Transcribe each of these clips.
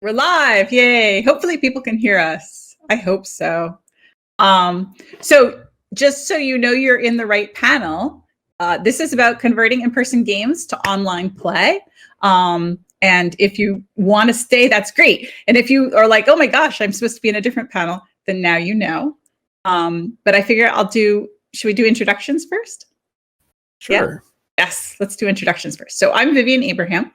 We're live. Yay. Hopefully people can hear us. I hope so. So just so you know, you're in the right panel. This is about converting in-person games to online play. And if you want to stay, that's great. And if you are like, oh my gosh, I'm supposed to be in a different panel, then now you know. But I figure should we do introductions first? Sure. Yeah? Yes, let's do introductions first. So I'm Vivian Abraham.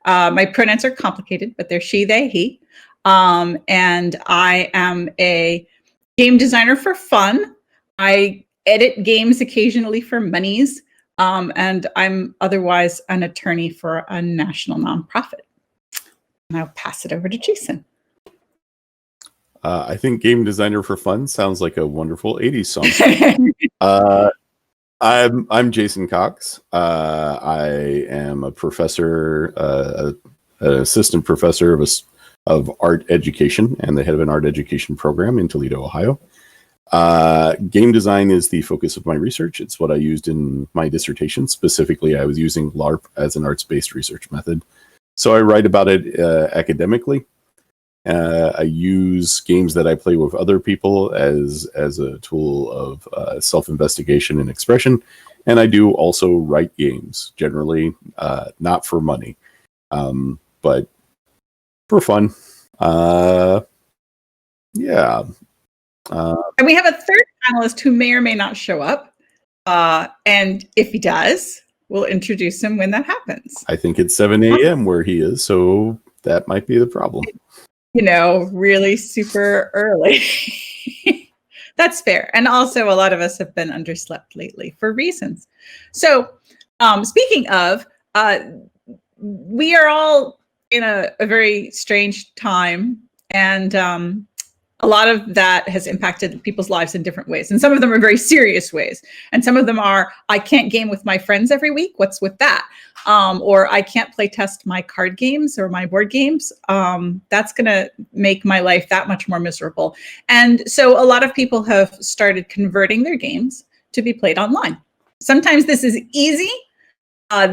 My pronouns are complicated, but they're she, they, he. And I am a game designer for fun. I edit games occasionally for monies. And I'm otherwise an attorney for a national nonprofit. And I'll pass it over to Jason. I think game designer for fun sounds like a wonderful 80s song. I'm Jason Cox. I am a professor, an assistant professor of art education and the head of an art education program in Toledo, Ohio. Game design is the focus of my research. It's what I used in my dissertation. Specifically, I was using LARP as an arts-based research method. So I write about it academically. I use games that I play with other people as a tool of self-investigation and expression. And I do also write games, generally not for money, but for fun. Yeah. And we have a third panelist who may or may not show up. And if he does, we'll introduce him when that happens. I think it's 7 a.m. where he is, so that might be the problem. You know, really super early. That's fair. And also a lot of us have been underslept lately for reasons. So speaking of, we are all in a very strange time. And a lot of that has impacted people's lives in different ways. And some of them are very serious ways. And some of them are, I can't game with my friends every week. What's with that? Or I can't play test my card games or my board games. That's going to make my life that much more miserable. And so a lot of people have started converting their games to be played online. Sometimes this is easy.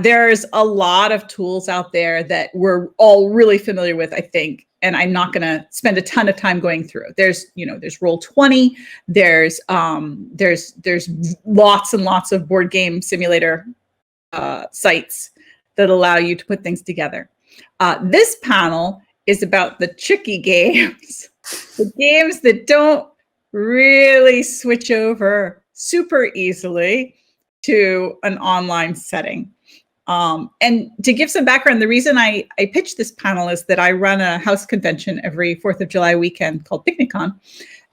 There's a lot of tools out there that we're all really familiar with, I think. And I'm not going to spend a ton of time going through. There's Roll20. There's lots and lots of board game simulator sites that allow you to put things together. This panel is about the tricky games, the games that don't really switch over super easily to an online setting. And to give some background, the reason I pitched this panel is that I run a house convention every 4th of July weekend called PicnicCon.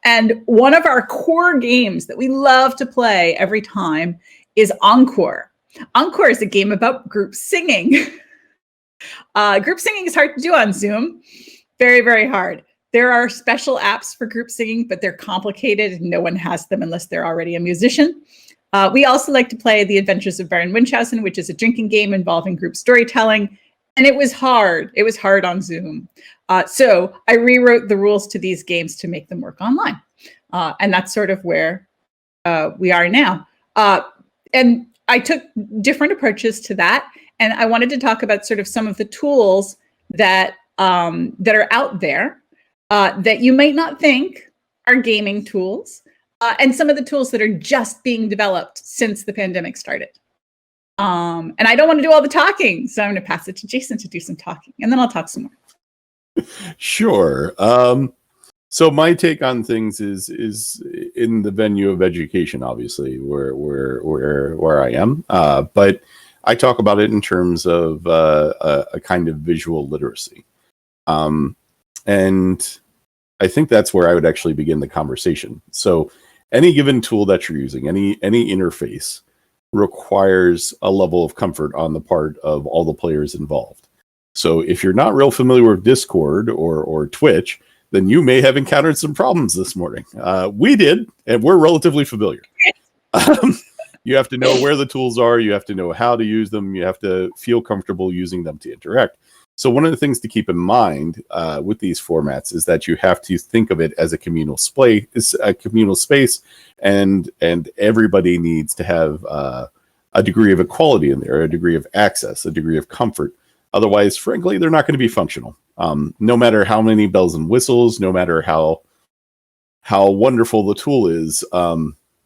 And one of our core games that we love to play every time is Encore. Encore is a game about group singing. Group singing is hard to do on Zoom. Very, very hard. There are special apps for group singing, but they're complicated and no one has them unless they're already a musician. We also like to play The Adventures of Baron Munchausen, which is a drinking game involving group storytelling. And it was hard. It was hard on Zoom. So I rewrote the rules to these games to make them work online. And that's sort of where we are now. And I took different approaches to that. And I wanted to talk about sort of some of the tools that are out there that you might not think are gaming tools. And some of the tools that are just being developed since the pandemic started. And I don't want to do all the talking, so I'm going to pass it to Jason to do some talking, and then I'll talk some more. Sure. So my take on things is in the venue of education, obviously, where I am. But I talk about it in terms of a kind of visual literacy. And I think that's where I would actually begin the conversation. So any given tool that you're using, any interface requires a level of comfort on the part of all the players involved. So if you're not real familiar with Discord or Twitch, then you may have encountered some problems this morning. We did, and we're relatively familiar. You have to know where the tools are. You have to know how to use them. You have to feel comfortable using them to interact. So one of the things to keep in mind with these formats is that you have to think of it as a communal space, and everybody needs to have a degree of equality in there, a degree of access, a degree of comfort. Otherwise, frankly, they're not going to be functional. No matter how many bells and whistles, no matter how wonderful the tool is,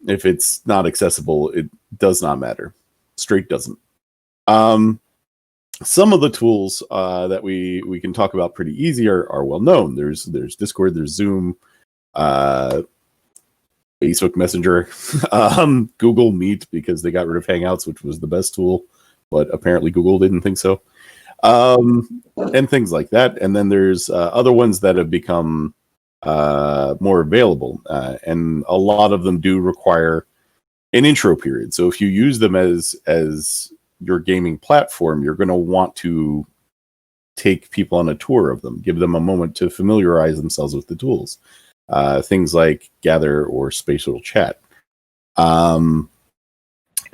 if it's not accessible, it does not matter. Straight doesn't. Some of the tools that we can talk about pretty easy are well known. There's Discord, there's Zoom, Facebook Messenger, Google Meet, because they got rid of Hangouts, which was the best tool, but apparently Google didn't think so, and things like that. And then there's other ones that have become more available, and a lot of them do require an intro period. So if you use them as your gaming platform, you're going to want to take people on a tour of them, give them a moment to familiarize themselves with the tools. Things like Gather or Spatial Chat. For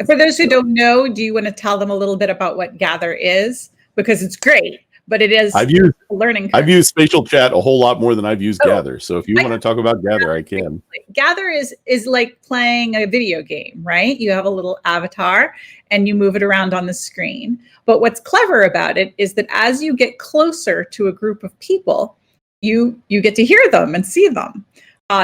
those who don't know, do you want to tell them a little bit about what Gather is? Because it's great, but it is a learning curve. I've used Spatial Chat a whole lot more than I've used Gather. So if you want to talk about Gather, I can. Gather is like playing a video game, right? You have a little avatar and you move it around on the screen. But what's clever about it is that as you get closer to a group of people, you get to hear them and see them.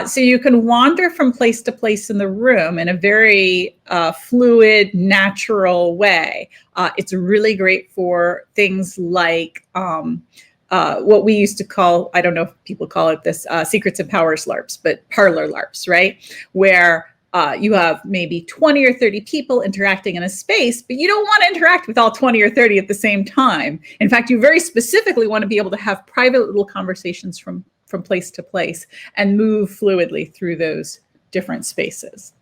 So you can wander from place to place in the room in a very fluid, natural way. It's really great for things like what we used to call, I don't know if people call it this, secrets and powers LARPs, but parlor LARPs, right? Where you have maybe 20 or 30 people interacting in a space, but you don't want to interact with all 20 or 30 at the same time. In fact, you very specifically want to be able to have private little conversations from place to place and move fluidly through those different spaces.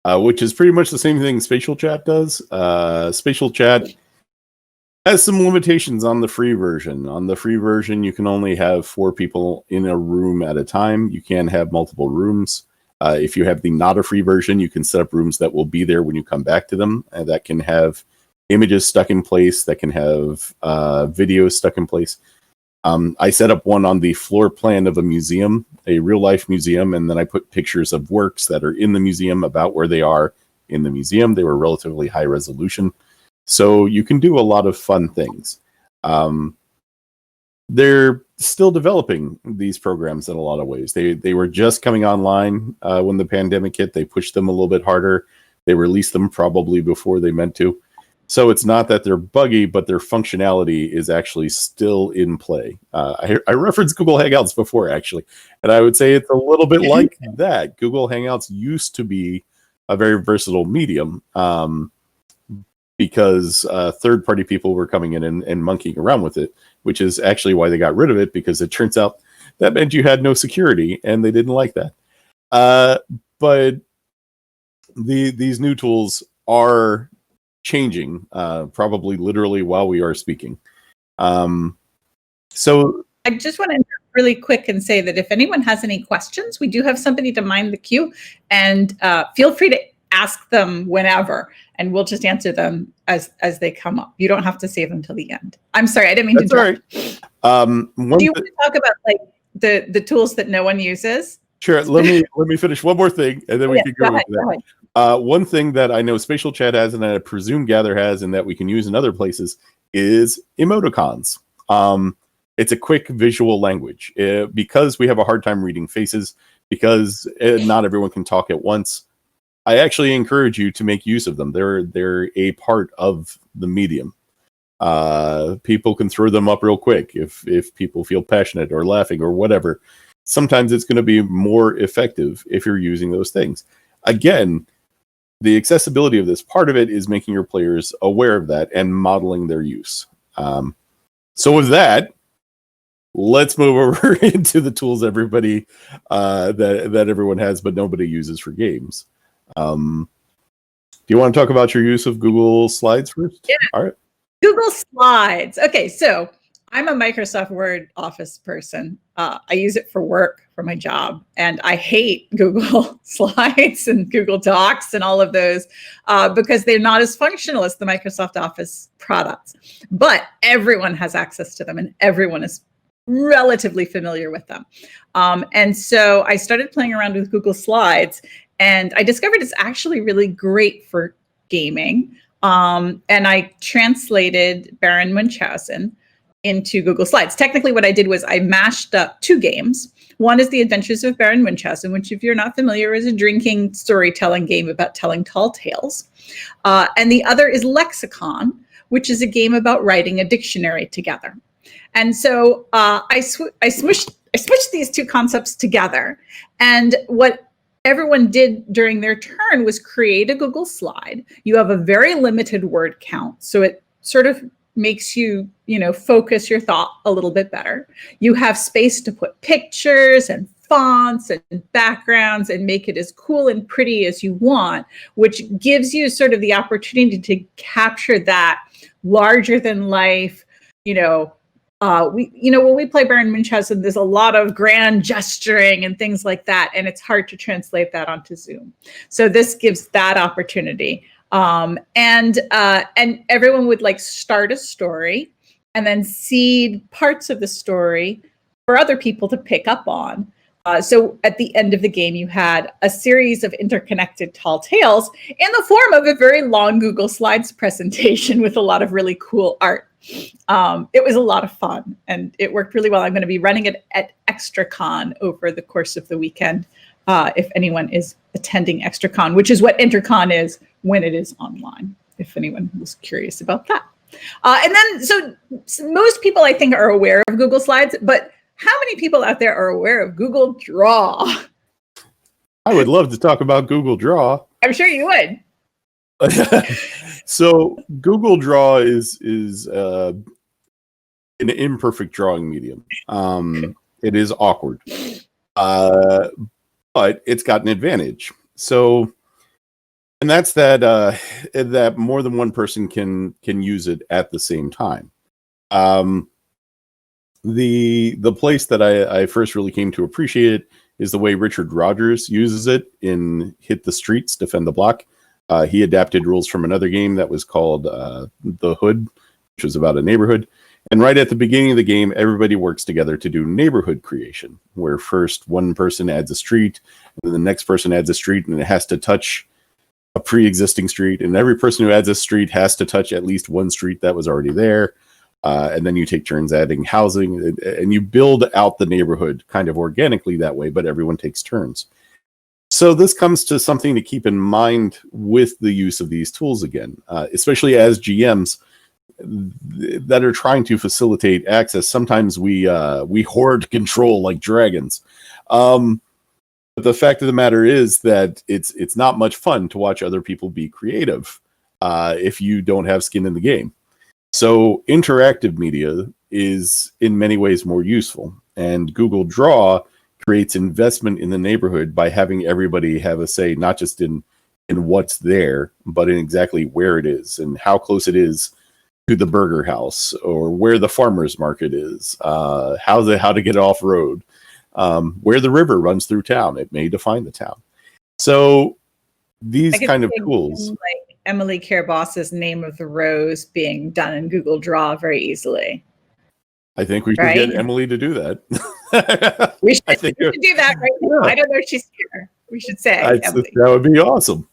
Which is pretty much the same thing Spatial Chat does. Spatial Chat has some limitations on the free version. On the free version, you can only have 4 people in a room at a time. You can have multiple rooms. If you have the not a free version, you can set up rooms that will be there when you come back to them, and that can have images stuck in place, that can have videos stuck in place. I set up one on the floor plan of a museum, a real life museum, and then I put pictures of works that are in the museum about where they are in the museum. They were relatively high resolution. So you can do a lot of fun things. They're still developing these programs in a lot of ways. They were just coming online when the pandemic hit. They pushed them a little bit harder. They released them probably before they meant to. So it's not that they're buggy, but their functionality is actually still in play. I referenced Google Hangouts before, actually, and I would say it's a little bit like that. Google Hangouts used to be a very versatile medium because third-party people were coming in and monkeying around with it, which is actually why they got rid of it, because it turns out that meant you had no security, and they didn't like that. But these new tools are changing, probably literally while we are speaking. So I just want to interrupt really quick and say that if anyone has any questions, we do have somebody to mind the queue, and feel free to ask them whenever, and we'll just answer them as they come up. You don't have to save them till the end. I'm sorry, I didn't mean to interrupt. All right. Do you want to talk about like the tools that no one uses? Sure. Let me finish one more thing, and then we can go into that. One thing that I know Spatial Chat has, and I presume Gather has, and that we can use in other places, is emoticons. It's a quick visual language. Because we have a hard time reading faces, because not everyone can talk at once, I actually encourage you to make use of them. They're a part of the medium. People can throw them up real quick if people feel passionate or laughing or whatever. Sometimes it's going to be more effective if you're using those things. Again, the accessibility of this part of it is making your players aware of that and modeling their use. So with that, let's move over into the tools everybody that everyone has but nobody uses for games. Do you want to talk about your use of Google Slides first? Yeah. All right. Google Slides. Okay, so I'm a Microsoft Word Office person. I use it for work, for my job, and I hate Google Slides and Google Docs and all of those because they're not as functional as the Microsoft Office products. But everyone has access to them, and everyone is relatively familiar with them. And so I started playing around with Google Slides, and I discovered it's actually really great for gaming. And I translated Baron Munchausen into Google Slides. Technically, what I did was I mashed up two games. One is The Adventures of Baron Munchausen, which, if you're not familiar, is a drinking storytelling game about telling tall tales. And the other is Lexicon, which is a game about writing a dictionary together. And so I smushed these two concepts together. And what everyone did during their turn was create a Google slide. You have a very limited word count, so it sort of makes you, focus your thought a little bit better. You have space to put pictures and fonts and backgrounds and make it as cool and pretty as you want, which gives you sort of the opportunity to capture that larger than life, when we play Baron Munchausen, there's a lot of grand gesturing and things like that, and it's hard to translate that onto Zoom. So this gives that opportunity. And everyone would start a story and then seed parts of the story for other people to pick up on. So at the end of the game, you had a series of interconnected tall tales in the form of a very long Google Slides presentation with a lot of really cool art. It was a lot of fun and it worked really well. I'm going to be running it at ExtraCon over the course of the weekend. If anyone is attending ExtraCon, which is what InterCon is when it is online, if anyone was curious about that. And then, so most people I think are aware of Google Slides, but how many people out there are aware of Google Draw? I would love to talk about Google Draw. I'm sure you would. So Google Draw is an imperfect drawing medium. It is awkward, but it's got an advantage. So, and that's that more than one person can use it at the same time. The place that I first really came to appreciate it is the way Richard Rogers uses it in Hit the Streets, Defend the Block. He adapted rules from another game that was called The Hood, which was about a neighborhood. And right at the beginning of the game, everybody works together to do neighborhood creation, where first one person adds a street, and then the next person adds a street, and it has to touch a pre-existing street. And every person who adds a street has to touch at least one street that was already there. And then you take turns adding housing, and you build out the neighborhood kind of organically that way, but everyone takes turns. So this comes to something to keep in mind with the use of these tools again, especially as GMs that are trying to facilitate access. Sometimes we hoard control like dragons. But the fact of the matter is that it's not much fun to watch other people be creative if you don't have skin in the game. So interactive media is in many ways more useful, and Google Draw creates investment in the neighborhood by having everybody have a say, not just in what's there, but in exactly where it is and how close it is to the burger house or where the farmer's market is, how to get off road, where the river runs through town. It may define the town. So these kind of tools, like Emily Care-Boss's Name of the Rose being done in Google Draw very easily. I think we should get Emily to do that. We should do that right now. I don't know if she's here. We should say Emily. That would be awesome.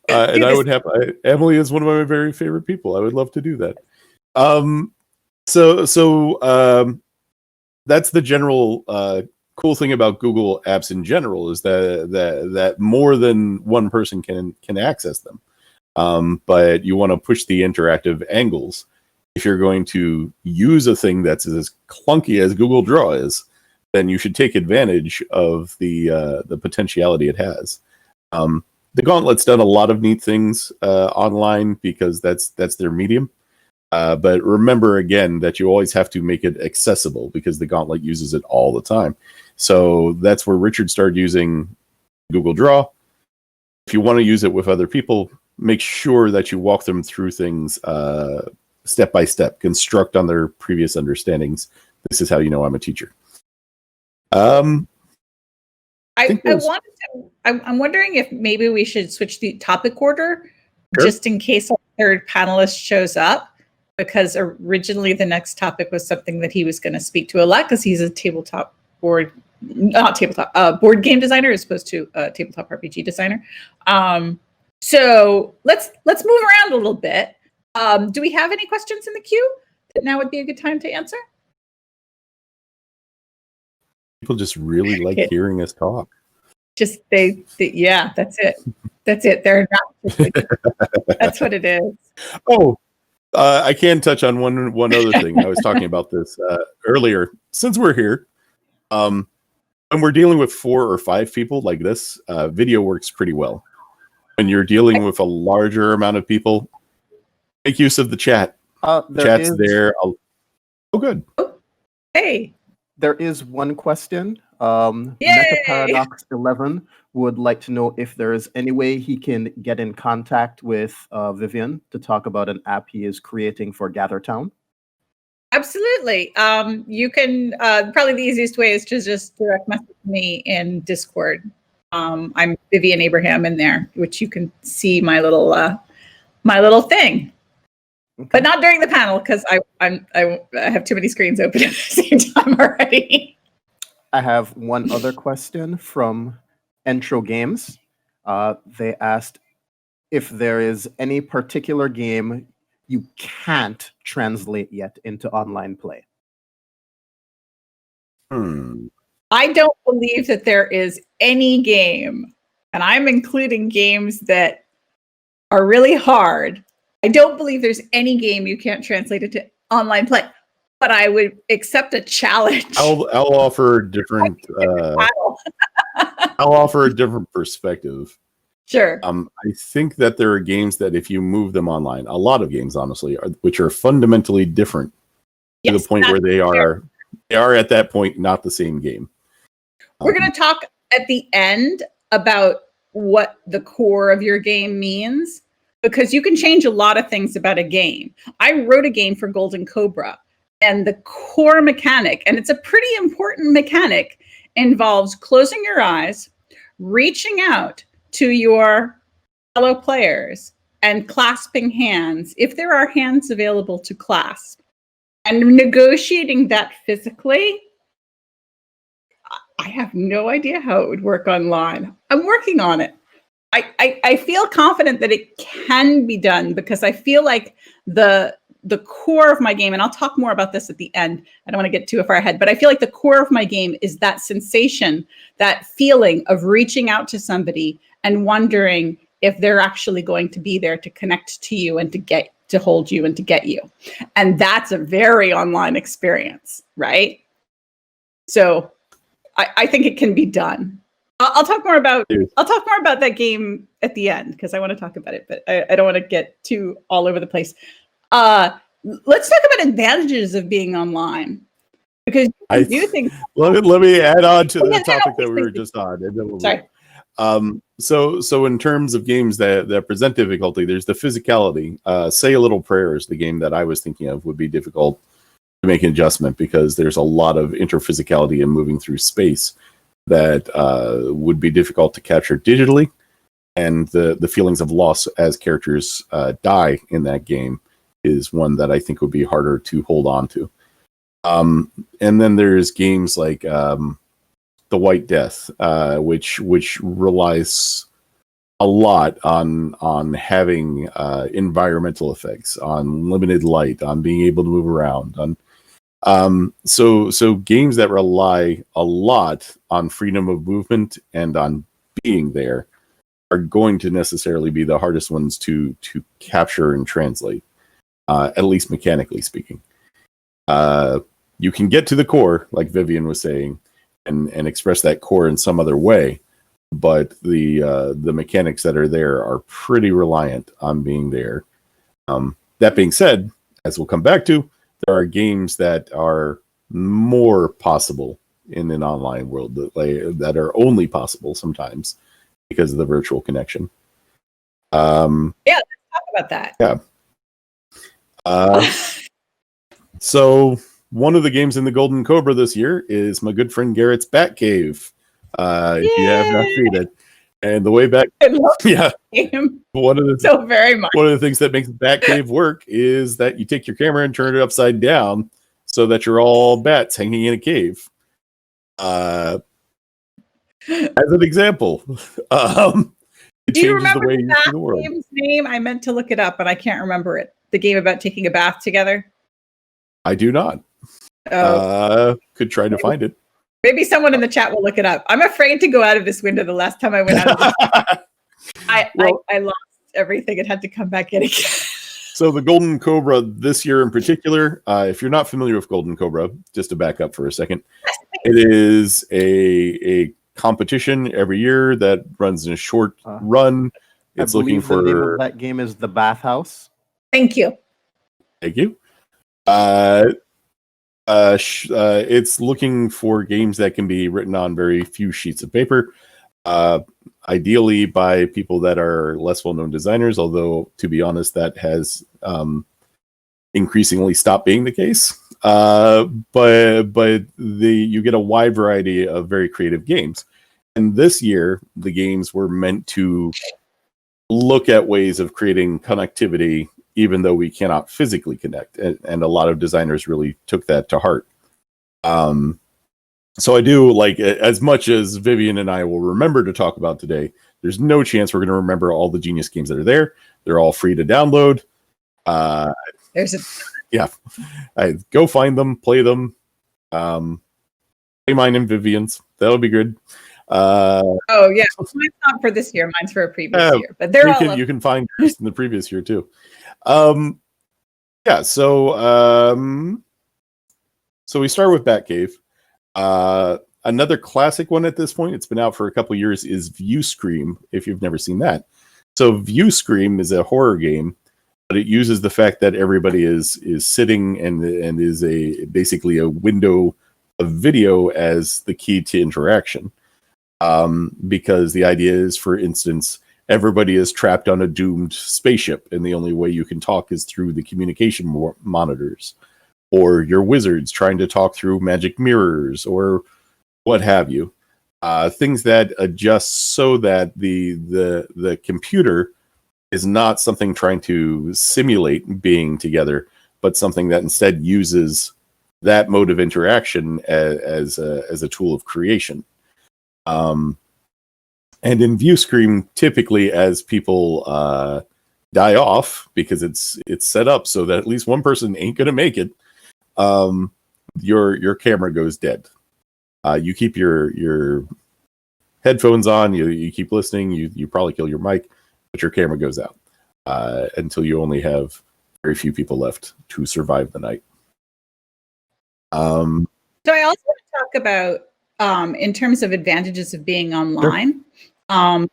And I would have Emily is one of my very favorite people. I would love to do that. So that's the general cool thing about Google Apps in general, is that more than one person can access them. But you want to push the interactive angles. If you're going to use a thing that's as clunky as Google Draw is, then you should take advantage of the potentiality it has. The Gauntlet's done a lot of neat things online because that's their medium. But remember again that you always have to make it accessible because the Gauntlet uses it all the time. So that's where Richard started using Google Draw. If you want to use it with other people, make sure that you walk them through things step by step, construct on their previous understandings. This is how you know I'm a teacher. I'm wondering if maybe we should switch the topic order, just in case our third panelist shows up, because originally the next topic was something that he was going to speak to a lot, because he's a board game designer as opposed to a tabletop RPG designer. So let's move around a little bit. Do we have any questions in the queue that now would be a good time to answer? People just really like hearing us talk. Just yeah, that's it. That's it. They're not. That's what it is. Oh, I can touch on one other thing. I was talking about this earlier. Since we're here, when we're dealing with 4 or 5 people like this, video works pretty well. When you're dealing with a larger amount of people, make use of the chat. Chat's there. Oh, good. Hey. There is one question. Metaparadox 11 would like to know if there is any way he can get in contact with Vivian to talk about an app he is creating for GatherTown. Absolutely. You can probably the easiest way is to just direct message me in Discord. I'm Vivian Abraham in there, which you can see my little thing. Okay. But not during the panel because I have too many screens open at the same time already. I have one other question from Entro Games. They asked if there is any particular game you can't translate yet into online play. I don't believe that there is any game, and I'm including games that are really hard. I don't believe there's any game you can't translate into online play, but I would accept a challenge. I'll offer a different. I'll offer a different perspective. Sure. I think that there are games that if you move them online, a lot of games, honestly, which are fundamentally different to the point where they are at that point not the same game. We're going to talk at the end about what the core of your game means, because you can change a lot of things about a game. I wrote a game for Golden Cobra, and the core mechanic, and it's a pretty important mechanic, involves closing your eyes, reaching out to your fellow players, and clasping hands, if there are hands available to clasp, and negotiating that physically. I have no idea how it would work online. I'm working on it. I feel confident that it can be done because I feel like the core of my game, and I'll talk more about this at the end. I don't want to get too far ahead, but I feel like the core of my game is that sensation, that feeling of reaching out to somebody and wondering if they're actually going to be there to connect to you and to hold you and to get you. And that's a very online experience, right? So I think it can be done. I'll talk more about that game at the end because I want to talk about it, but I don't want to get too all over the place. Let's talk about advantages of being online because I do think. Let me add on to the topic that we were just on. And then sorry. So in terms of games that present difficulty, there's the physicality. Say a Little Prayer is the game that I was thinking of would be difficult to make an adjustment because there's a lot of interphysicality in moving through space that would be difficult to capture digitally, and the feelings of loss as characters die in that game is one that I think would be harder to hold on to. And then there's games like The White Death, which relies a lot on having environmental effects, on limited light, on being able to move around, so games that rely a lot on freedom of movement and on being there are going to necessarily be the hardest ones to capture and translate, at least mechanically speaking. You can get to the core, like Vivian was saying, and express that core in some other way, but the mechanics that are there are pretty reliant on being there. That being said, as we'll come back to, there are games that are more possible in an online world that are only possible sometimes because of the virtual connection. Yeah, let's talk about that. Yeah. So one of the games in the Golden Cobra this year is my good friend Garrett's Batcave. If you have not seen it. And the way back, yeah, one of the things that makes Batcave work is that you take your camera and turn it upside down so that you're all bats hanging in a cave. As an example, it do you changes remember the way you see the world. Game's name? I meant to look it up, but I can't remember it. The game about taking a bath together. I do not. Could try to find it. Maybe someone in the chat will look it up. I'm afraid to go out of this window. The last time I went out of this, I lost everything and had to come back in again. So the Golden Cobra this year in particular, if you're not familiar with Golden Cobra, just to back up for a second, it is a competition every year that runs in a short run. It's looking for the name of that game is The Bathhouse. Thank you. Thank you. It's looking for games that can be written on very few sheets of paper, ideally by people that are less well-known designers, although, to be honest, that has increasingly stopped being the case. But you get a wide variety of very creative games. And this year, the games were meant to look at ways of creating connectivity even though we cannot physically connect. And a lot of designers really took that to heart. So I do, like, as much as Vivian and I will remember to talk about today, there's no chance we're going to remember all the genius games that are there. They're all free to download. Yeah. Go find them, play them. Play mine and Vivian's. That'll be good. Oh, yeah. Mine's not for this year. Mine's for a previous year. But you can find yours in the previous year, too. Yeah, so we start with Batcave. Another classic one at this point, it's been out for a couple years, is View Scream, if you've never seen that. So View Scream is a horror game, but it uses the fact that everybody is sitting and is basically a window of video as the key to interaction. Because the idea is, for instance, everybody is trapped on a doomed spaceship, and the only way you can talk is through the communication monitors, or your wizards trying to talk through magic mirrors, or what have you. Things that adjust so that the computer is not something trying to simulate being together, but something that instead uses that mode of interaction as a tool of creation. And in View Scream, typically as people die off, because it's set up so that at least one person ain't gonna make it, your camera goes dead. You keep your headphones on, you keep listening, you probably kill your mic, but your camera goes out until you only have very few people left to survive the night. So I also want to talk about, in terms of advantages of being online. Sure.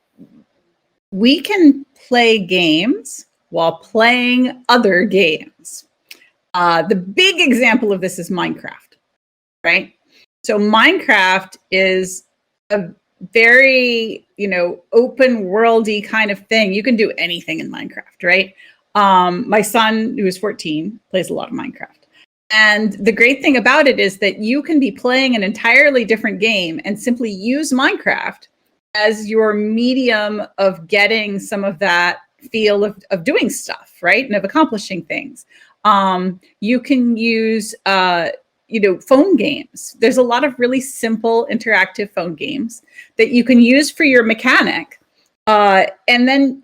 We can play games while playing other games. The big example of this is Minecraft, right? So Minecraft is a very, open worldy kind of thing. You can do anything in Minecraft, right? My son, who is 14, plays a lot of Minecraft. And the great thing about it is that you can be playing an entirely different game and simply use Minecraft as your medium of getting some of that feel of doing stuff, right? And of accomplishing things. You can use, phone games. There's a lot of really simple interactive phone games that you can use for your mechanic. And then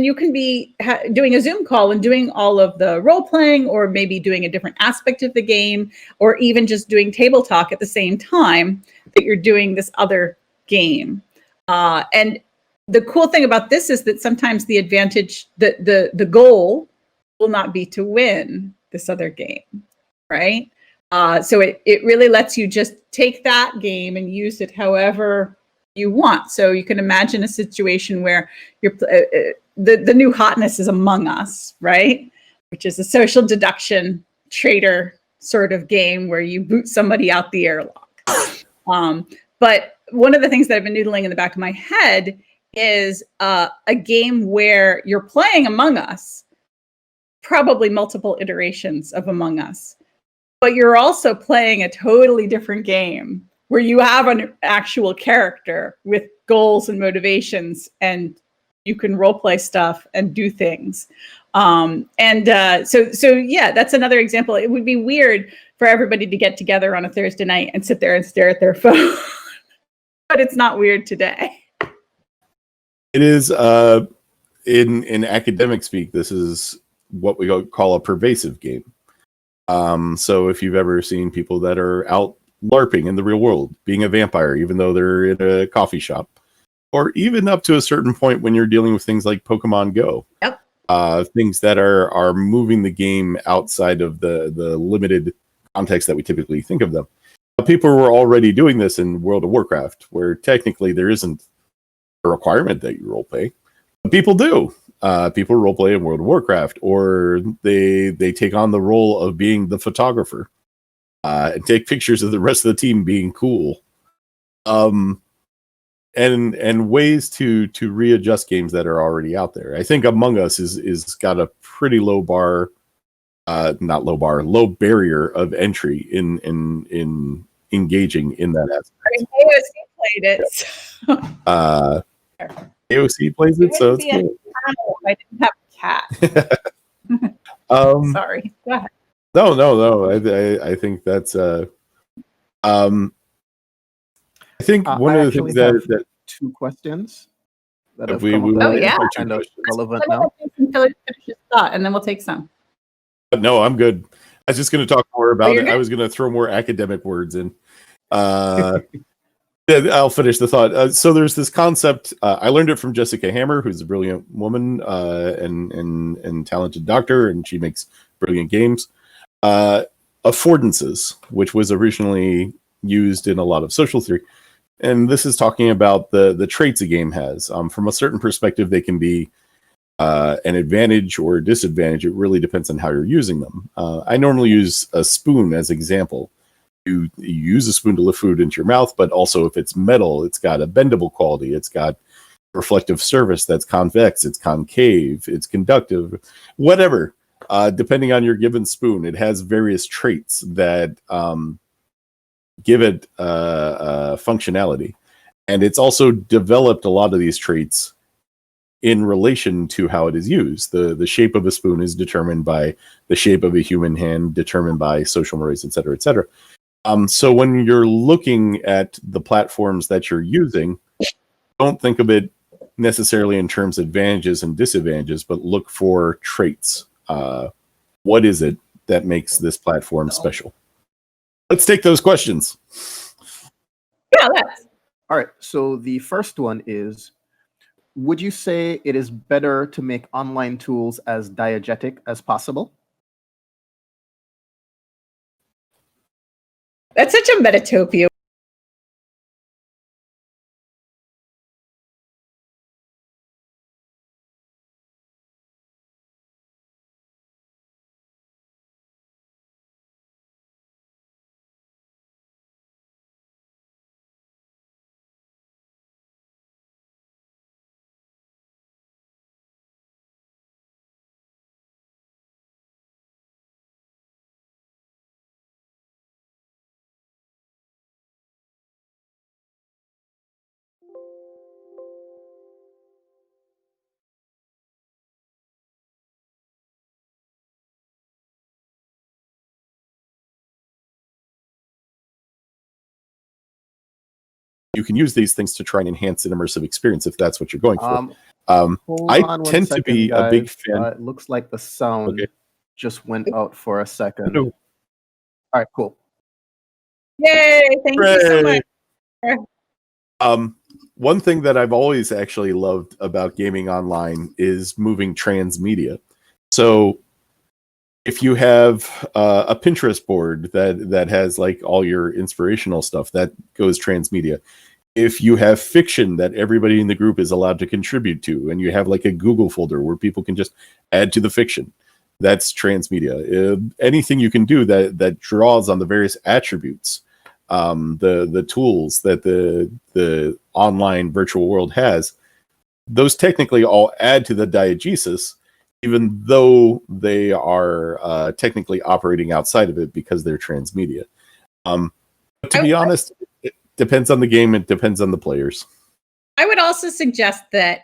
you can be doing a Zoom call and doing all of the role playing, or maybe doing a different aspect of the game, or even just doing table talk at the same time that you're doing this other game. And the cool thing about this is that sometimes the advantage, the goal will not be to win this other game, right? So it really lets you just take that game and use it however you want. So you can imagine a situation where you're the new hotness is Among Us, right? Which is a social deduction traitor sort of game where you boot somebody out the airlock. But one of the things that I've been noodling in the back of my head is a game where you're playing Among Us, probably multiple iterations of Among Us, but you're also playing a totally different game where you have an actual character with goals and motivations, and you can role play stuff and do things. So yeah, that's another example. It would be weird for everybody to get together on a Thursday night and sit there and stare at their phone, but it's not weird today. It is, in academic speak, this is what we call a pervasive game. So if you've ever seen people that are out LARPing in the real world, being a vampire, even though they're in a coffee shop, or even up to a certain point when you're dealing with things like Pokemon Go. Yep. Things that are moving the game outside of the limited context that we typically think of them. People were already doing this in World of Warcraft, where technically there isn't a requirement that you roleplay. But people do. People roleplay in World of Warcraft, or they take on the role of being the photographer and take pictures of the rest of the team being cool. And ways to readjust games that are already out there. I think Among Us is got a pretty low bar, low barrier of entry in engaging in that aspect. AOC played it. AOC plays it, so it's cool. I didn't have a cat. Sorry. Go ahead. No. I think that's I think one of the things that 2 questions that have we come will up Oh, yeah. kind of relevant Let me now. until it finishes thought, and then we'll take some. No, I'm good. I was just going to talk more about you're it. good? I was going to throw more academic words in. I'll finish the thought. So there's this concept. I learned it from Jessica Hammer, who's a brilliant woman and talented doctor, and she makes brilliant games. Affordances, which was originally used in a lot of social theory. And this is talking about the traits a game has. From a certain perspective, they can be an advantage or a disadvantage. It really depends on how you're using them. I normally use a spoon as an example. You use a spoon to lift food into your mouth, but also if it's metal, it's got a bendable quality. It's got reflective surface that's convex, it's concave, it's conductive, whatever. Depending on your given spoon, it has various traits that give it functionality. And it's also developed a lot of these traits in relation to how it is used. The shape of a spoon is determined by the shape of a human hand, determined by social mores, et cetera, et cetera. So when you're looking at the platforms that you're using, don't think of it necessarily in terms of advantages and disadvantages, but look for traits. What is it that makes this platform special? Let's take those questions. Yeah, let's. All right. So the first one is, would you say it is better to make online tools as diegetic as possible? That's such a metatopia. You can use these things to try and enhance an immersive experience if that's what you're going for. Hold I on one tend to second, be a big guys. fan. It looks like the sound Okay. just went out for a second. No. All right, cool. Yay! Thank you so Hooray! much. One thing that I've always actually loved about gaming online is moving transmedia. So if you have a Pinterest board that has like all your inspirational stuff, that goes transmedia. If you have fiction that everybody in the group is allowed to contribute to, and you have like a Google folder where people can just add to the fiction, that's transmedia. Anything you can do that draws on the various attributes, the tools that the online virtual world has, those technically all add to the diegesis, even though they are technically operating outside of it because they're transmedia. But to be honest, it depends on the game. It depends on the players. I would also suggest that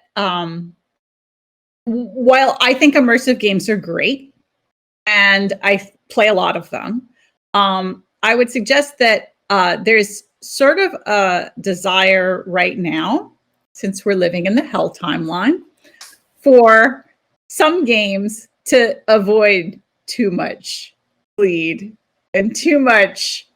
while I think immersive games are great, and I play a lot of them, I would suggest that there's sort of a desire right now, since we're living in the hell timeline, for some games to avoid too much bleed and too much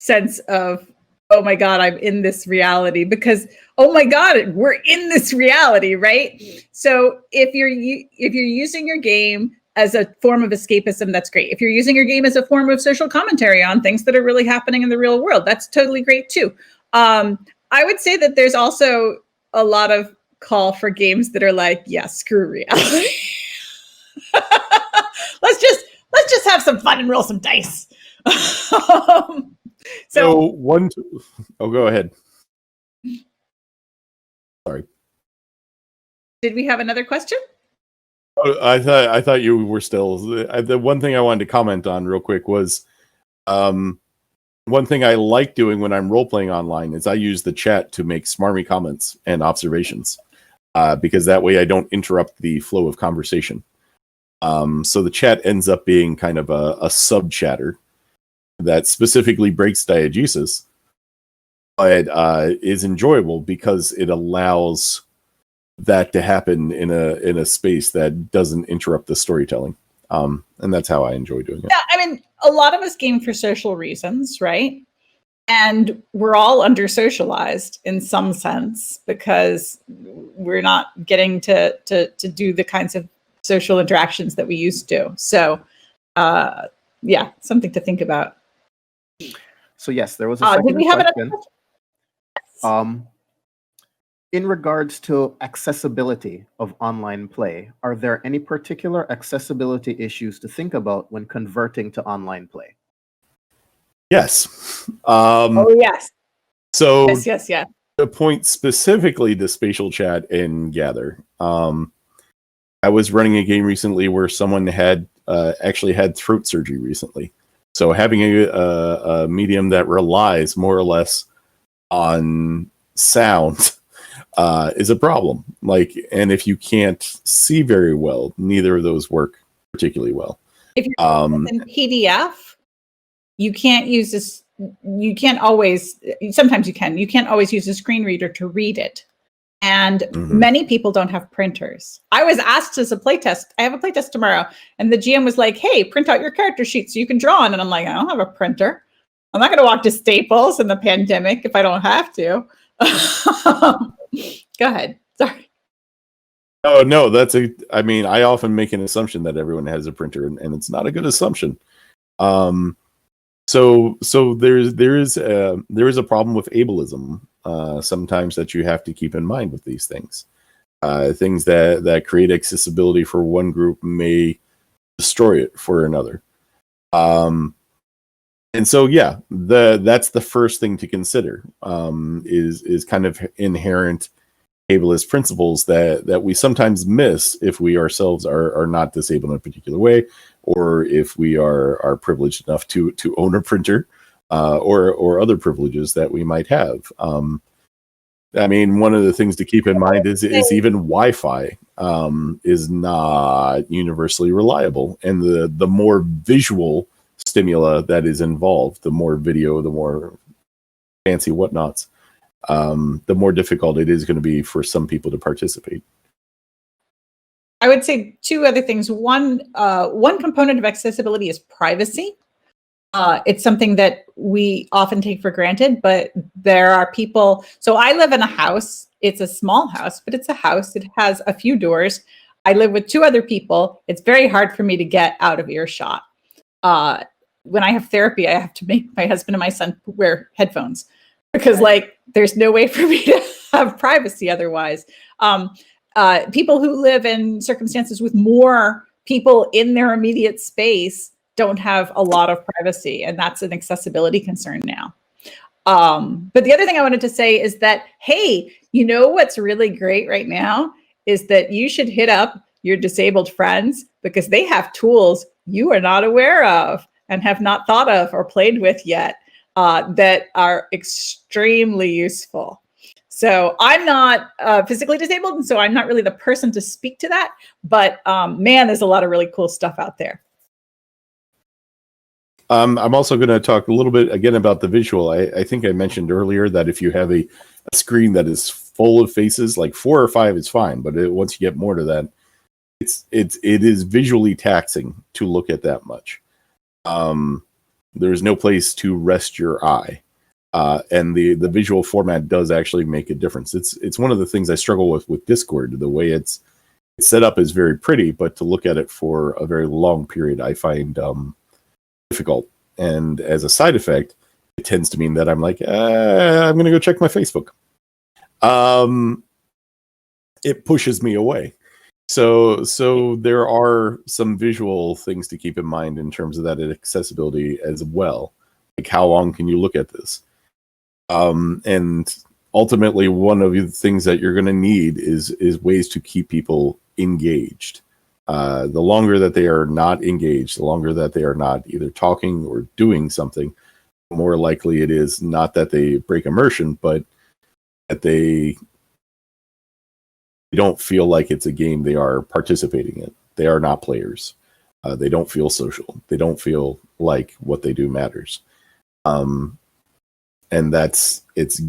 sense of, oh my God, I'm in this reality, because, oh my God, we're in this reality, right? So if you're using your game as a form of escapism, that's great. If you're using your game as a form of social commentary on things that are really happening in the real world, that's totally great too. I would say that there's also a lot of call for games that are like, yeah, screw reality. let's just have some fun and roll some dice. So go ahead. Sorry. Did we have another question? I thought you were still. The one thing I wanted to comment on real quick was, one thing I like doing when I'm role playing online is I use the chat to make smarmy comments and observations, because that way I don't interrupt the flow of conversation. So the chat ends up being kind of a sub chatter that specifically breaks diegesis, but is enjoyable because it allows that to happen in a space that doesn't interrupt the storytelling. And that's how I enjoy doing it. Yeah, I mean, a lot of us game for social reasons, right? And we're all under socialized in some sense because we're not getting to do the kinds of social interactions that we used to. So, yeah, something to think about. So yes, there was a second did we have question. another? In regards to accessibility of online play, are there any particular accessibility issues to think about when converting to online play? Yes. Yes. So yes. to point specifically to spatial chat and gather, I was running a game recently where someone had actually had throat surgery recently. So having a medium that relies more or less on sound is a problem. And if you can't see very well, neither of those work particularly well. If you're in PDF, you can't use this. You can't always. Sometimes you can. You can't always use a screen reader to read it. And many people don't have printers. I was asked as a playtest. I have a playtest tomorrow, and the GM was like, "Hey, print out your character sheet so you can draw on." And I'm like, "I don't have a printer. I'm not going to walk to Staples in the pandemic if I don't have to." Go ahead. Sorry. Oh no, I mean, I often make an assumption that everyone has a printer, and it's not a good assumption. So there is a problem with ableism sometimes that you have to keep in mind with these things. Things that create accessibility for one group may destroy it for another. And so yeah, that's the first thing to consider, is kind of inherent ableist principles that we sometimes miss if we ourselves are not disabled in a particular way, or if we are privileged enough to own a printer, or other privileges that we might have. I mean, one of the things to keep in mind is even Wi-Fi is not universally reliable, and the more visual stimula that is involved, the more video, the more fancy whatnots, the more difficult it is going to be for some people to participate. I would say two other things. One component of accessibility is privacy. It's something that we often take for granted, but there are people. So I live in a house. It's a small house, but it's a house. It has a few doors. I live with two other people. It's very hard for me to get out of earshot. When I have therapy, I have to make my husband and my son wear headphones because there's no way for me to have privacy otherwise. People who live in circumstances with more people in their immediate space don't have a lot of privacy, and that's an accessibility concern now. But the other thing I wanted to say is that, hey, you know what's really great right now is that you should hit up your disabled friends because they have tools you are not aware of and have not thought of or played with yet that are extremely useful. So I'm not physically disabled, and so I'm not really the person to speak to that. But man, there's a lot of really cool stuff out there. I'm also going to talk a little bit again about the visual. I think I mentioned earlier that if you have a screen that is full of faces, like 4 or 5 is fine, but once you get more to that, it is visually taxing to look at that much. there's no place to rest your eye. And the visual format does actually make a difference. It's one of the things I struggle with Discord. The way it's set up is very pretty, but to look at it for a very long period, I find difficult. And as a side effect, it tends to mean that I'm like, I'm going to go check my Facebook. It pushes me away. So there are some visual things to keep in mind in terms of that accessibility as well. Like, how long can you look at this? And ultimately, one of the things that you're going to need is ways to keep people engaged. The longer that they are not engaged, the longer that they are not either talking or doing something, the more likely it is not that they break immersion, but that they don't feel like it's a game they are participating in. They are not players. They don't feel social. They don't feel like what they do matters. And it's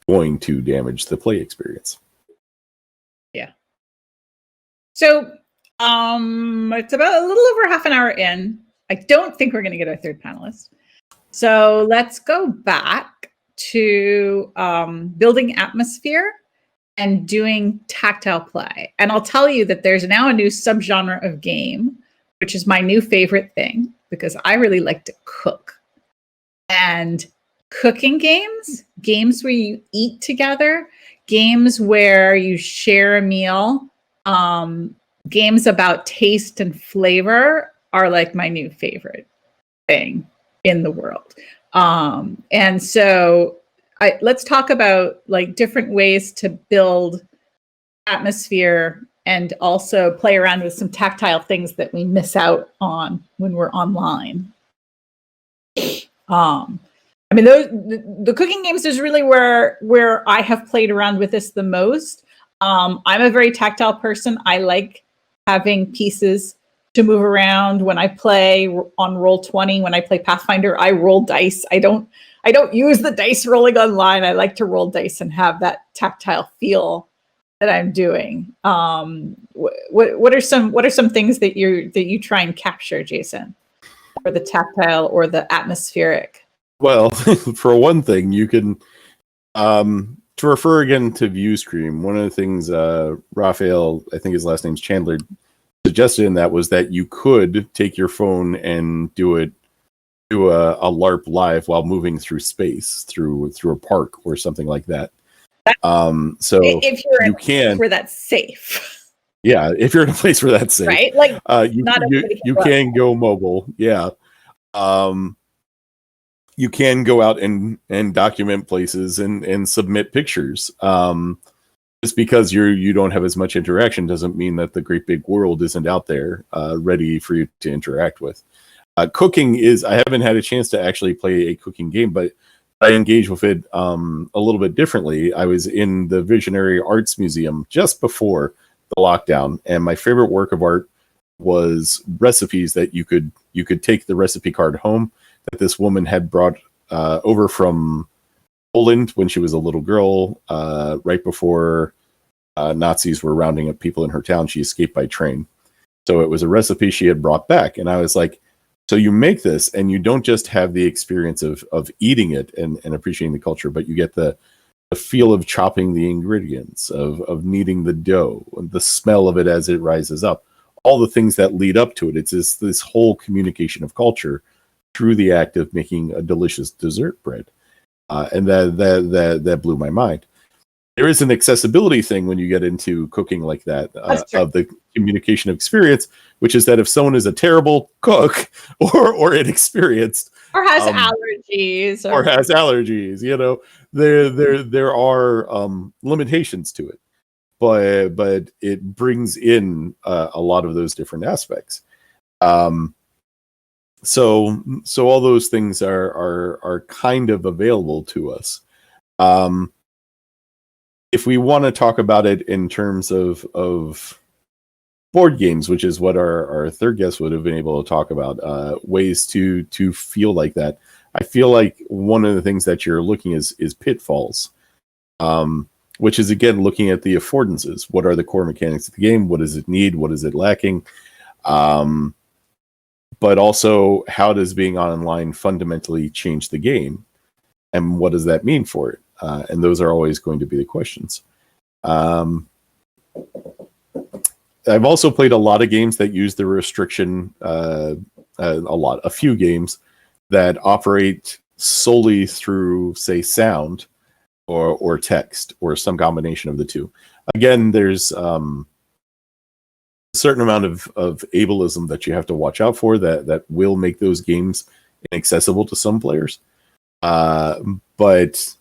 going to damage the play experience. Yeah. So it's about a little over half an hour in. I don't think we're going to get our third panelist. So let's go back to building atmosphere and doing tactile play. And I'll tell you that there's now a new subgenre of game, which is my new favorite thing, because I really like to cook. And cooking games where you eat together, games where you share a meal, games about taste and flavor are like my new favorite thing in the world. And so let's talk about like different ways to build atmosphere and also play around with some tactile things that we miss out on when we're online. I mean, the cooking games is really where I have played around with this the most. I'm a very tactile person. I like having pieces to move around. When I play on Roll20, when I play Pathfinder, I roll dice. I don't use the dice rolling online. I like to roll dice and have that tactile feel that I'm doing. What are some things that you try and capture, Jason, or the tactile or the atmospheric? Well, for one thing, you can to refer again to ViewScream. One of the things Raphael, I think his last name's Chandler, suggested in that was that you could take your phone and do a LARP live while moving through space, through a park or something like that. So if you're you can where that's safe. Yeah, if you're in a place where that's safe, right? Like you can go mobile. Yeah. You can go out and document places and submit pictures. Just because you don't have as much interaction doesn't mean that the great big world isn't out there ready for you to interact with. Cooking I haven't had a chance to actually play a cooking game, but I engage with it a little bit differently. I was in the Visionary Arts Museum just before the lockdown, and my favorite work of art was recipes that you could take the recipe card home that this woman had brought over from Poland when she was a little girl, right before Nazis were rounding up people in her town. She escaped by train. So it was a recipe she had brought back. And I was like, so you make this and you don't just have the experience of eating it and appreciating the culture, but you get the feel of chopping the ingredients, of kneading the dough, the smell of it as it rises up, all the things that lead up to it. It's this whole communication of culture through the act of making a delicious dessert bread. And that blew my mind. There is an accessibility thing when you get into cooking like that, of the communication of experience, which is that if someone is a terrible cook or inexperienced or has allergies or has allergies, there are limitations to it, but it brings in a lot of those different aspects. So all those things are kind of available to us. If we want to talk about it in terms of board games, which is what our third guest would have been able to talk about, ways to feel like that, I feel like one of the things that you're looking is pitfalls, which is, again, looking at the affordances. What are the core mechanics of the game? What does it need? What is it lacking? But but also how does being online fundamentally change the game, and what does that mean for it? And those are always going to be the questions. I've also played a lot of games that use the restriction, a few games that operate solely through, say, sound or text or some combination of the two. Again, there's a certain amount of ableism that you have to watch out for that will make those games inaccessible to some players. But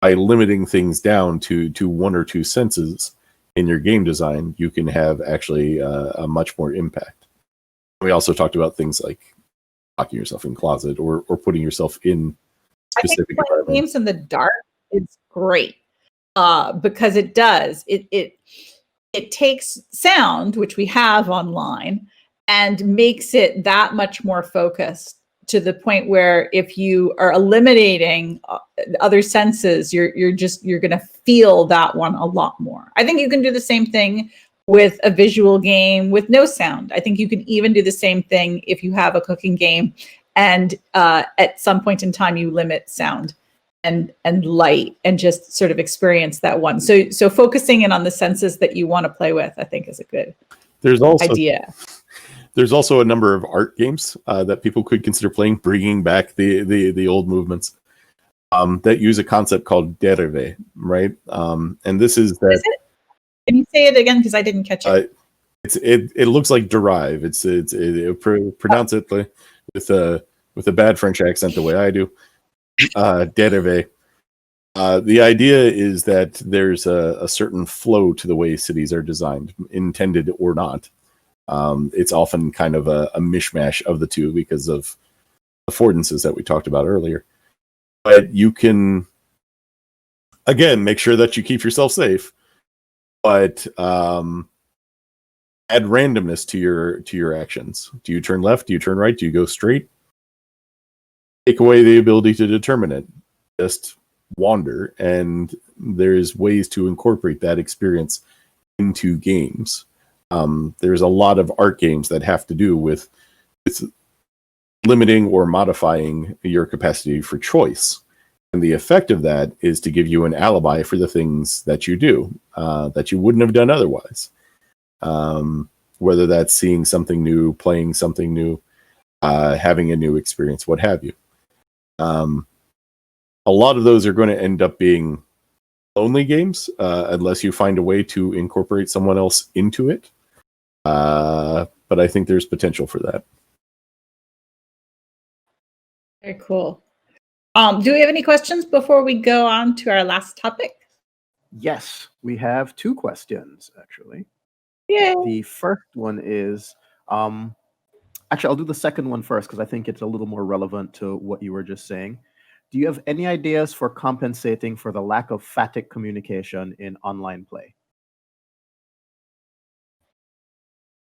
by limiting things down to one or two senses in your game design, you can have actually a much more impact. We also talked about things like locking yourself in closet or putting yourself in specific I think playing games in the dark is great because it does it takes sound, which we have online, and makes it that much more focused, to the point where if you are eliminating other senses, you're going to feel that one a lot more. I think you can do the same thing with a visual game with no sound. I think you can even do the same thing if you have a cooking game and at some point in time you limit sound and light and just sort of experience that one. So focusing in on the senses that you want to play with, I think, is a good idea. There's also a number of art games that people could consider playing, bringing back the old movements that use a concept called derive, right? And this is that. Can you say it again, because I didn't catch it? It looks like derive. Pronounce it with a bad French accent the way I do. Derive. The idea is that there's a certain flow to the way cities are designed, intended or not. It's often kind of a mishmash of the two because of affordances that we talked about earlier. But you can, again, make sure that you keep yourself safe, but add randomness to your actions. Do you turn left? Do you turn right? Do you go straight? Take away the ability to determine it. Just wander, and there's ways to incorporate that experience into games. There's a lot of art games that have to do with limiting or modifying your capacity for choice. And the effect of that is to give you an alibi for the things that you do that you wouldn't have done otherwise. Whether that's seeing something new, playing something new, having a new experience, what have you. A lot of those are going to end up being lonely games unless you find a way to incorporate someone else into it. But I think there's potential for that. Very cool. Do we have any questions before we go on to our last topic? Yes, we have two questions, actually. Yeah. The first one is, actually, I'll do the second one first because I think it's a little more relevant to what you were just saying. Do you have any ideas for compensating for the lack of phatic communication in online play?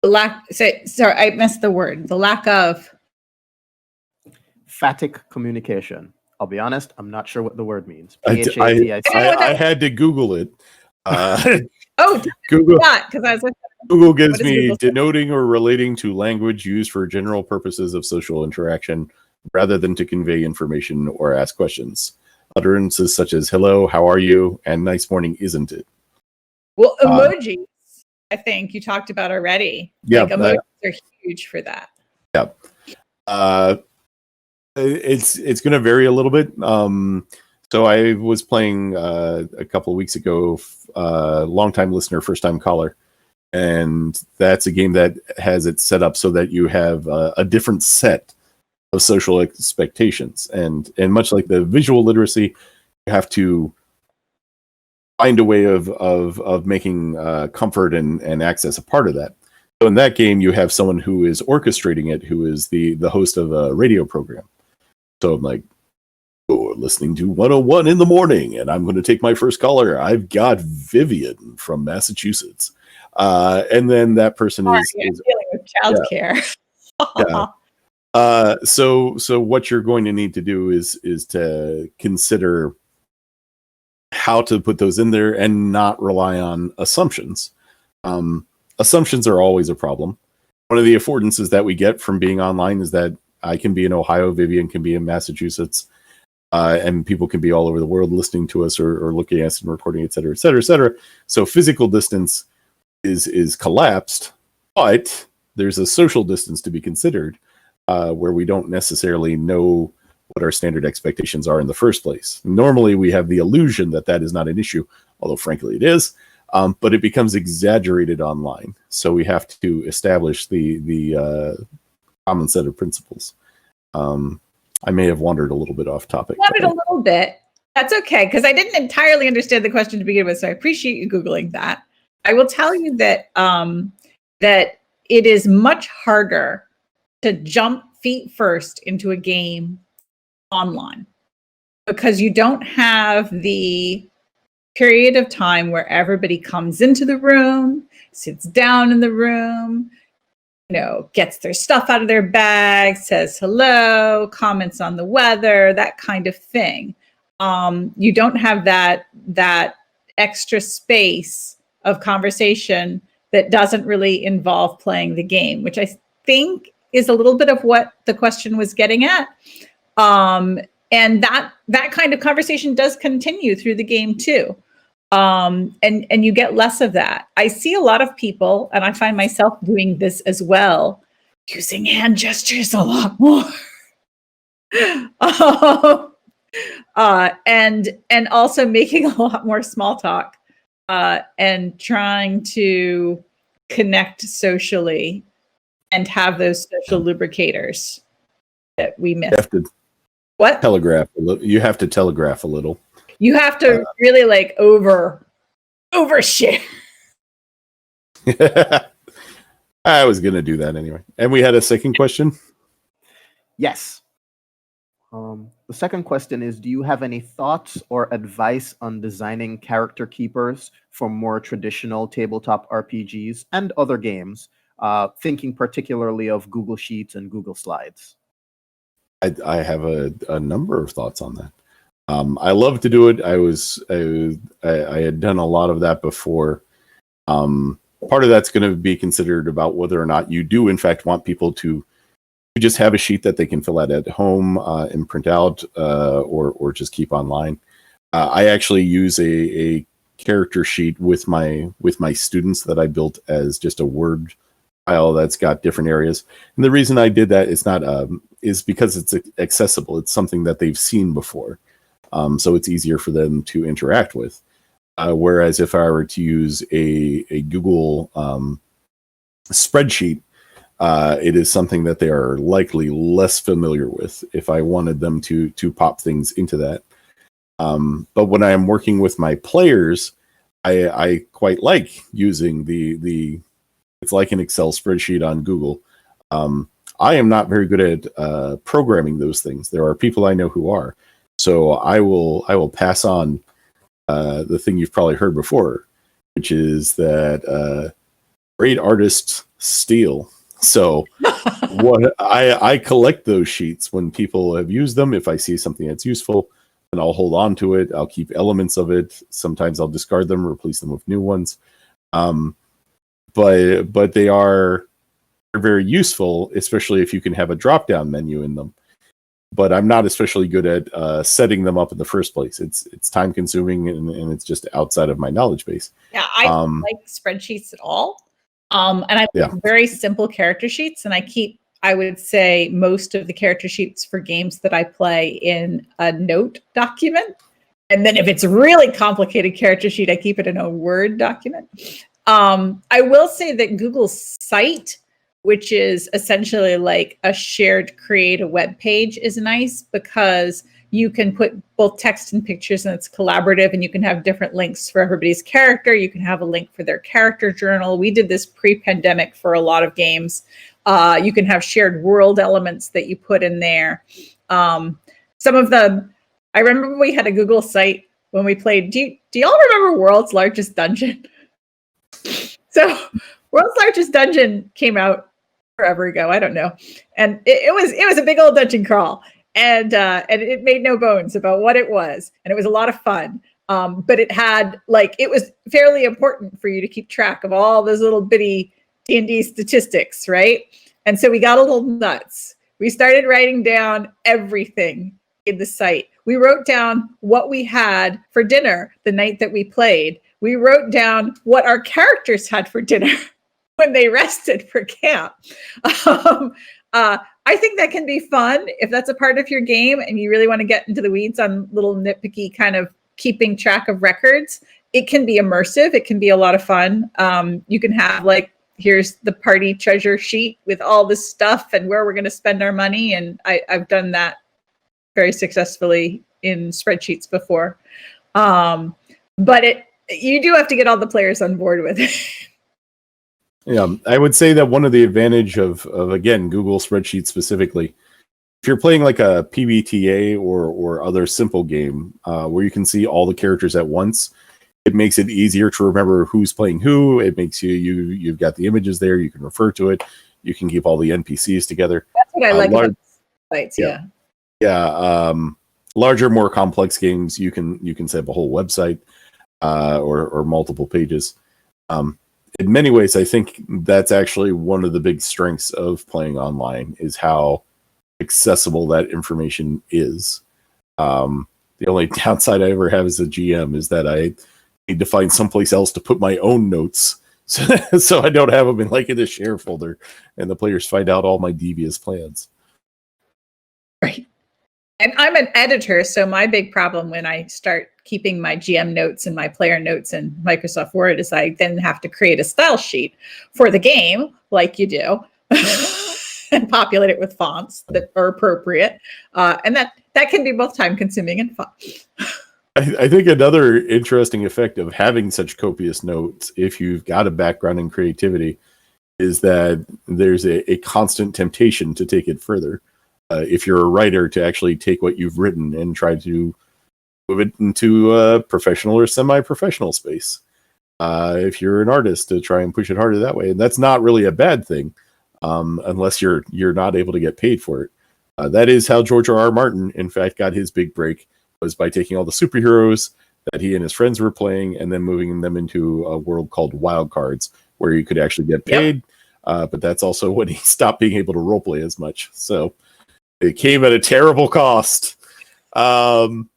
Sorry, I missed the word. The lack of phatic communication. I'll be honest, I'm not sure what the word means. I had to Google it. Google that, because I was like, Google gives me denoting or relating to language used for general purposes of social interaction rather than to convey information or ask questions. Utterances such as hello, how are you, and nice morning, isn't it? Well, emojis, I think you talked about already. Yeah, emojis are huge for that. Yeah. It's going to vary a little bit. So I was playing a couple of weeks ago, long-time listener, first-time caller, and that's a game that has it set up so that you have a different set of social expectations, and much like the visual literacy, you have to find a way of making comfort and access a part of that. So in that game, you have someone who is orchestrating it, who is the host of a radio program. So I'm like, you're listening to 101 in the morning, and I'm going to take my first caller. I've got Vivian from Massachusetts. And then that person is dealing with childcare. Yeah. So what you're going to need to do is to consider how to put those in there and not rely on assumptions. Assumptions are always a problem. one of the affordances that we get from being online is that I can be in Ohio, Vivian can be in Massachusetts, and people can be all over the world listening to us or looking at us and recording, et cetera, et cetera, et cetera. So physical distance is collapsed, but there's a social distance to be considered, where we don't necessarily know what our standard expectations are in the first place. Normally, we have the illusion that that is not an issue, although frankly it is, but it becomes exaggerated online. So we have to establish the common set of principles. I may have wandered a little bit off topic. Wandered a little bit. That's okay, because I didn't entirely understand the question to begin with, so I appreciate you Googling that. I will tell you that that it is much harder to jump feet first into a game online because you don't have the period of time where everybody comes into the room, sits down in the room, gets their stuff out of their bag, says hello, comments on the weather, that kind of thing. You don't have that extra space of conversation that doesn't really involve playing the game, which I think is a little bit of what the question was getting at. And that kind of conversation does continue through the game too. And you get less of that. I see a lot of people, and I find myself doing this as well, using hand gestures a lot more. And also making a lot more small talk, and trying to connect socially and have those social lubricators that we miss. What? Telegraph a little. You have to telegraph a little. You have to really overshare. I was going to do that anyway. And we had a second question? Yes. The second question is, do you have any thoughts or advice on designing character keepers for more traditional tabletop RPGs and other games, thinking particularly of Google Sheets and Google Slides? I have a number of thoughts on that. I love to do it. I had done a lot of that before. Part of that's going to be considered about whether or not you do, in fact, want people to just have a sheet that they can fill out at home and print out, or just keep online. I actually use a character sheet with my students that I built as just a Word file that's got different areas. And the reason I did that is because it's accessible. It's something that they've seen before. So it's easier for them to interact with. Whereas if I were to use a Google spreadsheet, it is something that they are likely less familiar with if I wanted them to pop things into that. But when I am working with my players, I quite like using it's like an Excel spreadsheet on Google. I am not very good at programming those things. There are people I know who are. So I will pass on the thing you've probably heard before, which is that great artists steal. So what I collect those sheets when people have used them. If I see something that's useful, then I'll hold on to it. I'll keep elements of it. Sometimes I'll discard them, replace them with new ones. But they're very useful, especially if you can have a drop-down menu in them. But I'm not especially good at setting them up in the first place. It's time consuming and it's just outside of my knowledge base. Yeah, I don't like spreadsheets at all. And I like very simple character sheets, and I keep, I would say, most of the character sheets for games that I play in a note document. And then if it's a really complicated character sheet, I keep it in a Word document. I will say that Google's site, which is essentially like a shared create a web page, is nice because you can put both text and pictures and it's collaborative, and you can have different links for everybody's character. You can have a link for their character journal. We did this pre-pandemic for a lot of games. You can have shared world elements that you put in there. Some of them, I remember we had a Google site when we played. Do y'all remember World's Largest Dungeon? So World's Largest Dungeon came out forever ago. I don't know. And it was a big old dungeon crawl. And it made no bones about what it was. And it was a lot of fun. But it had, like, it was fairly important for you to keep track of all those little bitty D&D statistics, right? And so we got a little nuts. We started writing down everything in the site. We wrote down what we had for dinner the night that we played. We wrote down what our characters had for dinner when they rested for camp. I think that can be fun if that's a part of your game and you really want to get into the weeds on little nitpicky kind of keeping track of records. It can be immersive. It can be a lot of fun. You can have like, here's the party treasure sheet with all this stuff and where we're going to spend our money. And I've done that very successfully in spreadsheets before. But you do have to get all the players on board with it. Yeah, I would say that one of the advantage of again, Google Spreadsheets specifically, if you're playing like a PBTA or other simple game where you can see all the characters at once, it makes it easier to remember who's playing who. It makes you've got the images there. You can refer to it. You can keep all the NPCs together. That's what I like about sites. Yeah. Larger, more complex games, you can set up a whole website or multiple pages. In many ways, I think that's actually one of the big strengths of playing online is how accessible that information is. The only downside I ever have as a GM is that I need to find someplace else to put my own notes so I don't have them in a share folder and the players find out all my devious plans. Right. And I'm an editor, so my big problem when I start keeping my GM notes and my player notes in Microsoft Word is I then have to create a style sheet for the game, like you do, and populate it with fonts that are appropriate. And that can be both time-consuming and fun. I think another interesting effect of having such copious notes, if you've got a background in creativity, is that there's a constant temptation to take it further. If you're a writer, to actually take what you've written and try to move it into a professional or semi-professional space. If you're an artist, to try and push it harder that way. And that's not really a bad thing, unless you're not able to get paid for it. That is how George R.R. Martin, in fact, got his big break, was by taking all the superheroes that he and his friends were playing and then moving them into a world called Wild Cards, where you could actually get paid. Yep. But that's also when he stopped being able to roleplay as much. So it came at a terrible cost. And,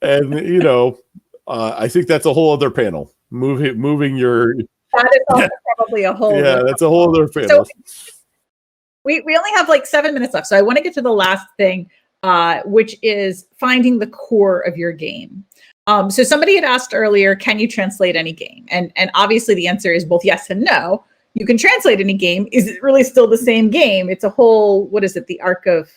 I think that's a whole other panel. Moving your... That is also probably a whole... Yeah, that's a whole other panel. So we only have 7 minutes left. So I want to get to the last thing, which is finding the core of your game. So somebody had asked earlier, can you translate any game? And obviously the answer is both yes and no. You can translate any game. Is it really still the same game? It's a whole, what is it? The Arc of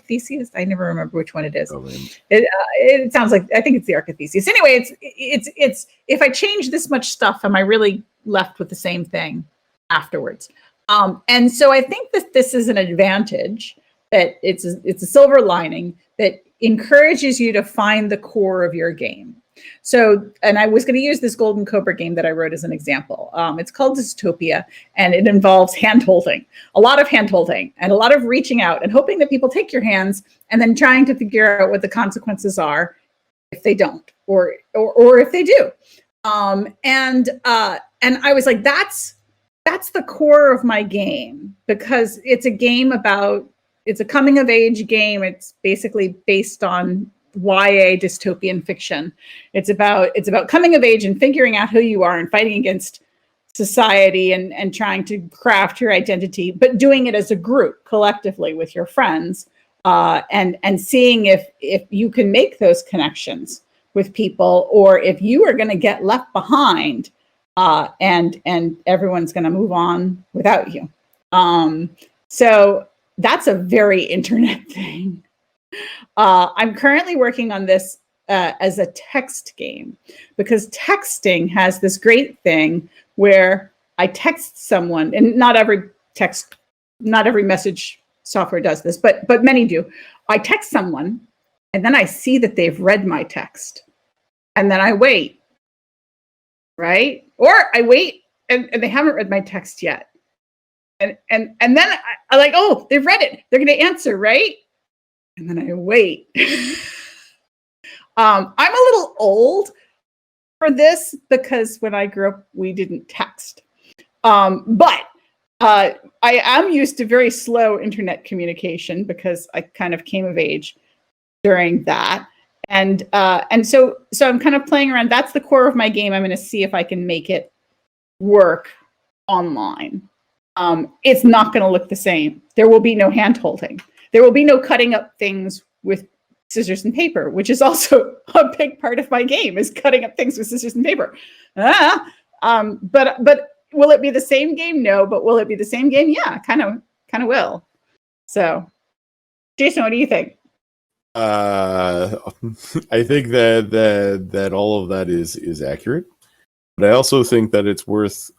Theseus? I never remember which one it is. Oh, it sounds like, I think it's the Arc of Theseus. Anyway, it's if I change this much stuff, am I really left with the same thing afterwards? And so I think that this is an advantage, that it's a silver lining that encourages you to find the core of your game. So, and I was going to use this Golden Cobra game that I wrote as an example. It's called METATOPIA, and it involves hand-holding, a lot of hand-holding, and a lot of reaching out and hoping that people take your hands and then trying to figure out what the consequences are if they don't, or if they do. And I was like, that's the core of my game, because it's a game about, it's a coming of age game. It's basically based on YA dystopian fiction. It's about coming of age and figuring out who you are and fighting against society and trying to craft your identity, but doing it as a group, collectively with your friends, and seeing if you can make those connections with people, or if you are going to get left behind, and everyone's going to move on without you. So that's a very internet thing. I'm currently working on this as a text game, because texting has this great thing where I text someone, and not every message software does this, but many do. I text someone and then I see that they've read my text, and then I wait, right? Or I wait and they haven't read my text yet. And then I like, oh, they've read it. They're going to answer, right? And then I wait. I'm a little old for this, because when I grew up, we didn't text. But I am used to very slow internet communication because I kind of came of age during that. And so I'm kind of playing around. That's the core of my game. I'm going to see if I can make it work online. It's not going to look the same. There will be no hand holding. There will be no cutting up things with scissors and paper, which is also a big part of my game, is cutting up things with scissors and paper. But will it be the same game? No. But will it be the same game? Yeah, kind of will. So, Jason, what do you think? I think that all of that is accurate, but I also think that it's worth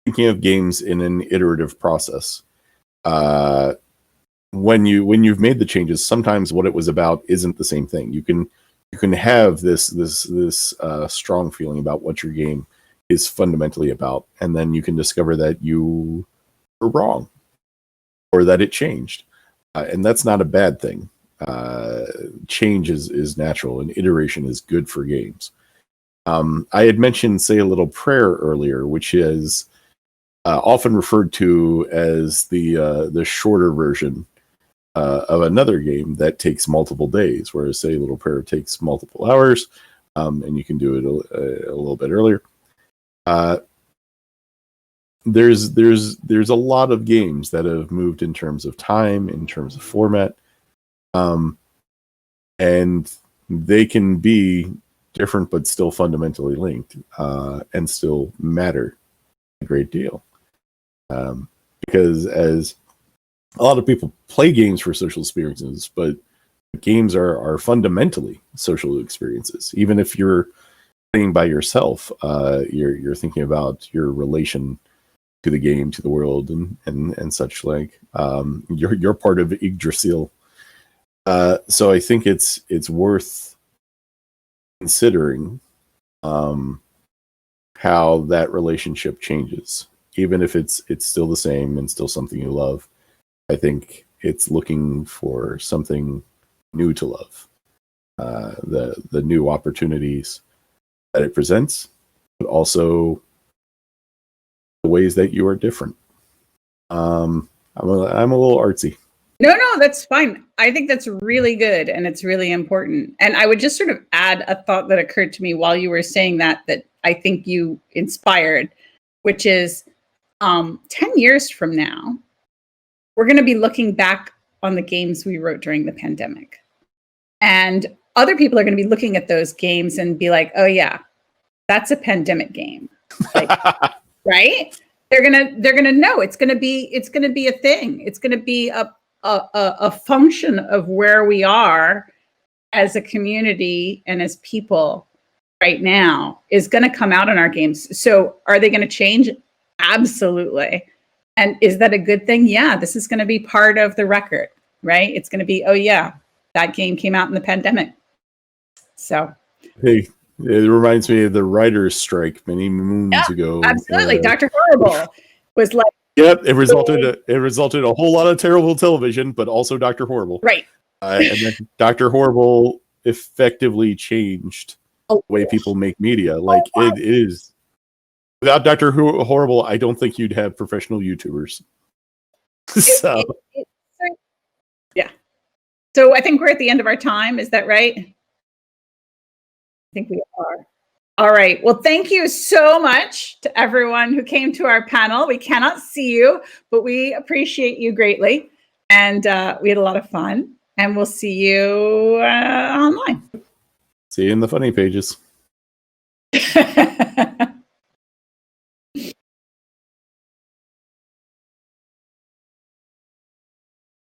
thinking of games in an iterative process. When you've made the changes, sometimes what it was about isn't the same thing. You can have this strong feeling about what your game is fundamentally about, and then you can discover that you were wrong or that it changed, and that's not a bad thing. Change is natural, and iteration is good for games. I had mentioned Say a Little Prayer earlier, which is often referred to as the shorter version of another game that takes multiple days, whereas Say a Little Prayer takes multiple hours, and you can do it a little bit earlier. There's a lot of games that have moved in terms of time, in terms of format. And they can be different but still fundamentally linked, and still matter a great deal. Because as a lot of people play games for social experiences, but games are fundamentally social experiences. Even if you're playing by yourself, you're thinking about your relation to the game, to the world, and such like. You're part of Yggdrasil. So I think it's worth considering how that relationship changes, even if it's still the same and still something you love. I think it's looking for something new to love, the new opportunities that it presents, but also the ways that you are different. I'm a little artsy. No, that's fine. I think that's really good, and it's really important. And I would just sort of add a thought that occurred to me while you were saying that I think you inspired, which is 10 years from now, we're going to be looking back on the games we wrote during the pandemic. And other people are going to be looking at those games and be like, oh yeah, that's a pandemic game. Like, right? They're gonna know it's gonna be a thing. It's gonna be a function of where we are as a community and as people right now is going to come out in our games. So are they going to change? Absolutely. And is that a good thing? Yeah, this is going to be part of the record, right? It's going to be, oh yeah, that game came out in the pandemic. So hey, it reminds me of the writer's strike many moons ago. Absolutely. Dr. Horrible was like, yep, it resulted a whole lot of terrible television, but also Dr. Horrible. Right. And then Dr. Horrible effectively changed the way people make media. Like it is. Without Dr. Horrible, I don't think you'd have professional YouTubers. So yeah. So I think we're at the end of our time. Is that right? I think we are. All right. Well, thank you so much to everyone who came to our panel. We cannot see you, but we appreciate you greatly. And we had a lot of fun. And we'll see you online. See you in the funny pages.